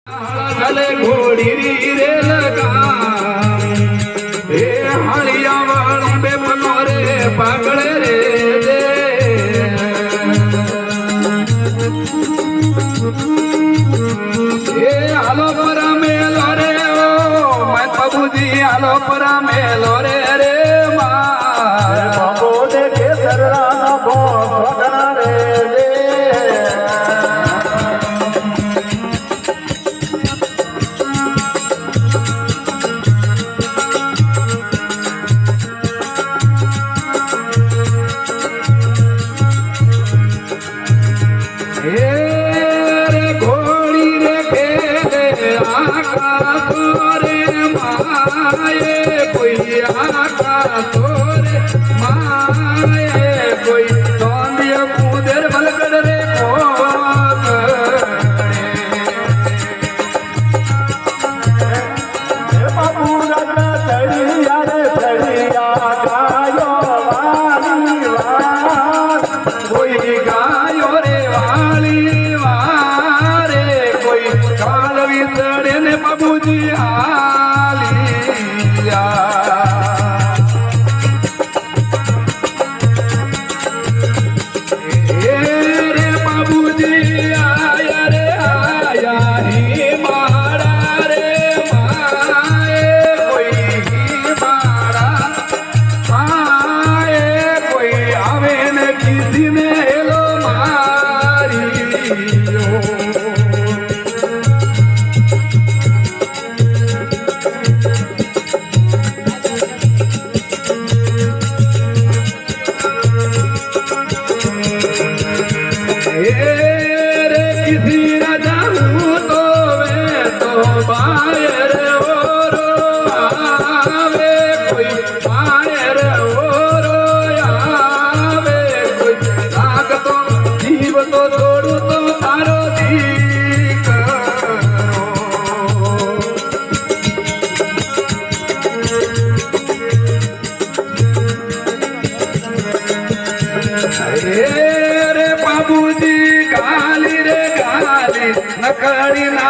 गले घोड़ी रे लगा हड़िया बे मनोरे पगड़े रे दे आलो परा मेलो रे ओ मैं बाबूजी आलो परा मेलो रे रे मार बाबू देखे सररा न भो रे दे घोड़ी रे खेले आका तोरे माए कोई आका तोरे माए कोई तोंदिया कूदर बलगड़ रे बाबू राजा चढ़िया रे चढ़िया गायो वाली वार कोई गायो रे वाली वितड़े ने बाबूजी आलिया रे बाबूजी आया रे आया ही मारा रे माए कोई ही मारा माए कोई आवे ने किसी ने लो मारियो रे किसी न जाऊं तो वे तो बाहर ओरो आवे कोई बाहर ओरो आवे कोई लाग तो जीव तो छोड़ू तो तारो दी करो रे बाबूजी गाली रे गाली नकड़ी ना